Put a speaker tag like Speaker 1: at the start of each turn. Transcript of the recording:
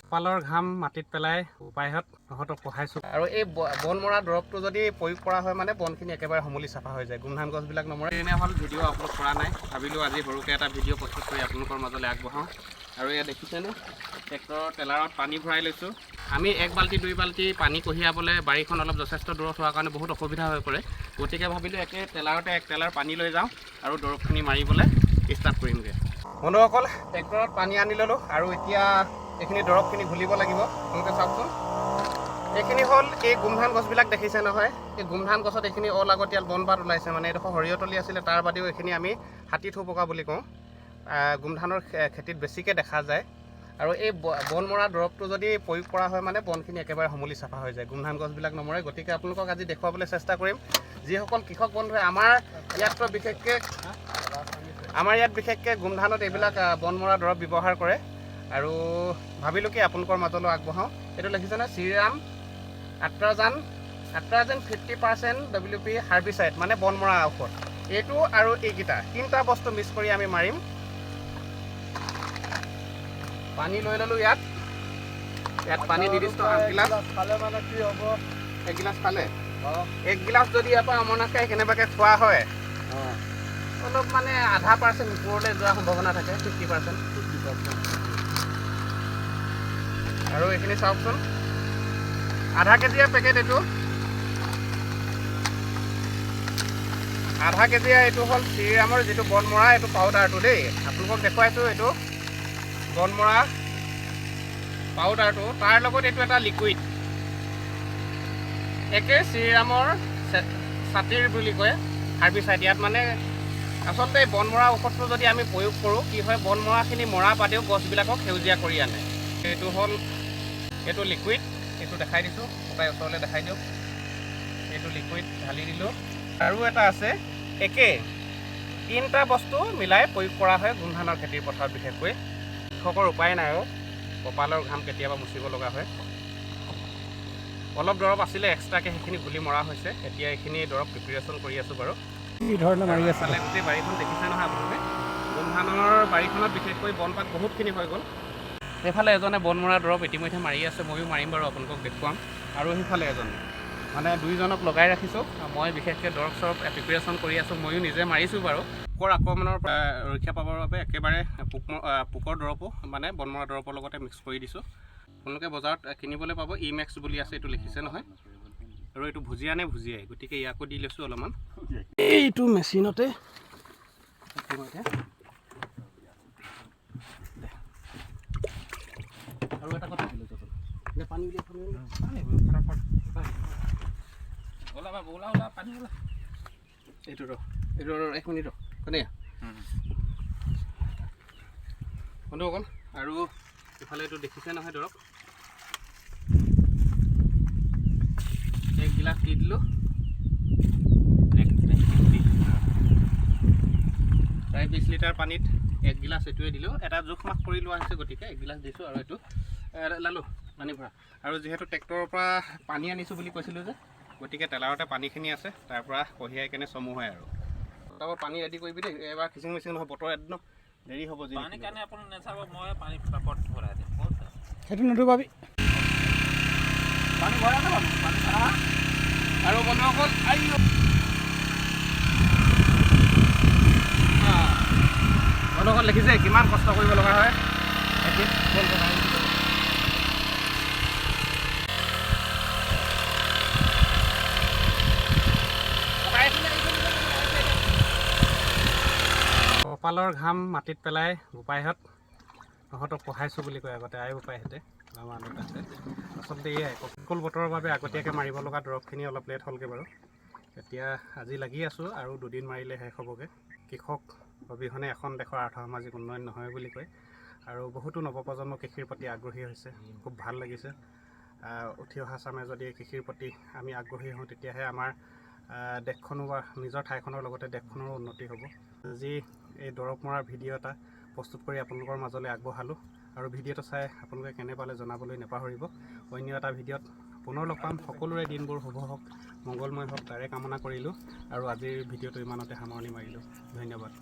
Speaker 1: কপালৰ ঘাম মাটিত পেলাই উপায়ত তহঁতক পঢ়াইছোঁ। আৰু এই বন মৰা দৰৱটো যদি প্ৰয়োগ কৰা হয় মানে বনখিনি একেবাৰে সমূলি চাফা হৈ যায়, গোমধান গছবিলাক নমৰে। এনে হ'ল ভিডিঅ' আপলোড কৰা নাই, ভাবিলোঁ আজি সৰুকৈ এটা ভিডিঅ' প্ৰস্তুত কৰি আপোনালোকৰ মাজলৈ আগবঢ়াওঁ। আৰু এয়া দেখিছেনে, ট্ৰেক্টৰৰ ট্ৰেলাৰত পানী ভৰাই লৈছোঁ। আমি 1 বাল্টি 2 বাল্টি পানী কঢ়িয়াবলৈ বাৰীখন অলপ যথেষ্ট দূৰত হোৱাৰ কাৰণে বহুত অসুবিধা হৈ পৰে, গতিকে ভাবিলোঁ একে ট্ৰেলাৰতে 1 ট্ৰেলাৰ পানী লৈ যাওঁ আৰু দৰৱখিনি মাৰিবলৈ ষ্টাৰ্ট কৰিমগৈ। বন্ধুসকল, ট্ৰেক্টৰত পানী আনি ল'লোঁ আৰু এতিয়া এইখিনি দৰৱখিনি ঘুলিব লাগিব। আপোনালোকে চাওকচোন, এইখিনি হ'ল এই গোমধান গছবিলাক দেখিছে নহয়, এই গোমধান গছত এইখিনি অলাগতিয়াল বনপাত ওলাইছে, মানে এইডোখৰ সৰিয়হতলী আছিলে, তাৰ বাদেও এইখিনি আমি হাতী থোপকা বুলি কওঁ, গোমধানৰ খেতিত বেছিকৈ দেখা যায়। আৰু এই বন মৰা দৰৱটো যদি প্ৰয়োগ কৰা হয় মানে বনখিনি একেবাৰে সমূলি চাফা হৈ যায়, গোমধান গছবিলাক নমৰে। গতিকে আপোনালোকক আজি দেখুৱাবলৈ চেষ্টা কৰিম। যিসকল কৃষক বন্ধুৱে আমাৰ ইয়াত বিশেষকৈ গোমধানত এইবিলাক বন মৰা দৰৱ ব্যৱহাৰ কৰে, আৰু ভাবিলোঁ কি আপোনালোকৰ মাজলৈ আগবঢ়াওঁ। এইটো লিখিছেনে, শ্ৰীৰাম আট্ৰাজান 50% WP হাৰ্বিচাইড, মানে বন মৰা ঔষধ। এইটো আৰু এইকেইটা 3টা বস্তু মিক্স কৰি আমি মাৰিম। পানী লৈ ল'লোঁ। ইয়াত পানী নিৰ্দিষ্ট 8 গিলাচ খালে মানে কি হ'ব, 1 গিলাচ খালে 1 গিলাচ যদি ইয়াৰ পৰা অমনাকৈ কেনেবাকৈ খোৱা হয়, অলপ মানে 0.5% ওপৰলৈ যোৱাৰ সম্ভাৱনা থাকে, 50%। আৰু এইখিনি চাওকচোন, আধা কেজিয়া পেকেট এইটো, আধা কেজিয়া এইটো হ'ল শ্ৰীৰামৰ যিটো বন মৰা এইটো পাউডাৰটো দেই, আপোনালোকক দেখুৱাইছোঁ। এইটো বন মৰা পাউডাৰটো, তাৰ লগত এইটো এটা লিকুইড, একে শ্ৰীৰামৰ ছাতিৰ বুলি কয় হাৰ্বিচাইড। ইয়াত মানে আচলতে বন মৰা ঔষধটো যদি আমি প্ৰয়োগ কৰোঁ, কি হয়, বন মৰাখিনি মৰা বাদেও গছবিলাকক সেউজীয়া কৰি আনে। এইটো হ'ল এইটো লিকুইড, এইটো দেখাই দিছোঁ, শুকাই ওচৰলৈ দেখাই দিয়ক। এইটো লিকুইড ঢালি দিলোঁ। আৰু এটা আছে, একে 3টা বস্তু মিলাই প্ৰয়োগ কৰা হয় গোমধানৰ খেতিৰ পথাৰত। বিশেষকৈ কৃষকৰ উপায় নাই, কপালৰ ঘাম কেতিয়াবা মুচিব লগা হয়। অলপ দৰৱ আছিলে এক্সট্ৰাকৈ, সেইখিনি গুলি মৰা হৈছে। এতিয়া এইখিনি দৰৱ প্ৰিপেৰেশ্যন কৰি আছোঁ বাৰু। কি ধৰণে মাৰি আছিলে গোটেই বাৰীখন দেখিছে নহয় আপোনালোকে। গোমধানৰ বাৰীখনত বিশেষকৈ বনপাত বহুতখিনি হৈ গ'ল। সেইফালে এজনে বন মৰা দৰৱ ইতিমধ্যে মাৰি আছে, ময়ো মাৰিম বাৰু, আপোনালোকক দেখুৱাম। আৰু সেইফালে এজনে, মানে 2জনক লগাই ৰাখিছোঁ। মই বিশেষকৈ দৰৱ চৰৱ প্ৰিপেৰেশ্যন কৰি আছোঁ, ময়ো নিজে মাৰিছোঁ বাৰু। পোকৰ আক্ৰমণৰ পৰা ৰক্ষা পাবৰ বাবে একেবাৰে পোকৰ দৰৱো মানে বন মৰা দৰৱৰ লগতে মিক্স কৰি দিছোঁ। আপোনালোকে বজাৰত কিনিবলৈ পাব, ইমেক্স বুলি আছে, এইটো লিখিছে নহয়। আৰু এইটো ভুজিয়া নে ভুজিয়াই, গতিকে ইয়াকো দি লৈছোঁ অলপমান। এইটো মেচিনতে আৰু এটা কথা পানী ওলা পানী ওলা। এইটো 1 মিনিট কোনে বন্ধুসকল। আৰু ইফালে এইটো দেখিছে নহয় দৰৱ, 1 গিলাচ দি দিলোঁ। প্ৰায় 20 লিটাৰ পানীত 1 গিলাচ এইটোৱে দিলোঁ। এটা জোখ মাখ কৰি লোৱা হৈছে, গতিকে 1 গিলাচ দিছোঁ। আৰু এইটো লালোঁ পানী ভৰা। আৰু যিহেতু ট্ৰেক্টৰৰ পৰা পানী আনিছোঁ বুলি কৈছিলোঁ যে, গতিকে ট্ৰেলাৰতে পানীখিনি আছে, তাৰ পৰা কঢ়িয়াই কেনে চমু হয়। আৰু তাৰপৰা পানী ৰেডি কৰিবি দেই, এবাৰ খিচিং মিচিং নহয়, বতৰ একদম দেৰি হ'ব। পানী কাৰণে আপুনি নাচাব, মই পানী পাপত ভৰাই দিম, সেইটো নদুবাবি পানী ভৰাই নাপাব পানী। আৰু বন্ধুসকল, বন্ধুসকল দেখিছে কিমান কষ্ট কৰিব লগা হয়। কপালৰ ঘাম মাটিত পেলাই উপায়ত তহঁতক পঢ়াইছোঁ বুলি কয় আগতে আই উপায়হঁতে, আমাৰ দেউতাহঁতে। আচলতে এয়াই প্ৰতিকূল বতৰৰ বাবে আগতীয়াকৈ মাৰিব লগা দৰৱখিনি অলপ লেট হ'লগৈ বাৰু। এতিয়া আজি লাগি আছোঁ, আৰু 2 দিন মাৰিলে শেষ হ'বগৈ। কৃষক অবিহনে এখন দেশৰ আৰ্থসামাজিক উন্নয়ন নহয় বুলি কয়। আৰু বহুতো নৱপ্ৰজন্ম কৃষিৰ প্ৰতি আগ্ৰহী হৈছে, খুব ভাল লাগিছে। উঠি অহা চামে যদি কৃষিৰ প্ৰতি আমি আগ্ৰহী হওঁ, তেতিয়াহে আমাৰ দেশখনো বা নিজৰ ঠাইখনৰ লগতে দেশখনৰো উন্নতি হ'ব। আজি এই দৰৱ মৰাৰ ভিডিঅ' এটা প্ৰস্তুত কৰি আপোনালোকৰ মাজলৈ আগবঢ়ালোঁ। আৰু ভিডিঅ'টো চাই আপোনালোকে কেনে পালে জনাবলৈ নাপাহৰিব। অন্য এটা ভিডিঅ'ত পুনৰ লগ পাম। সকলোৰে দিনবোৰ শুভ হওক, মংগলময় হওক, তাৰে কামনা কৰিলোঁ। আৰু আজিৰ ভিডিঅ'টো ইমানতে সামৰণি মাৰিলোঁ। ধন্যবাদ।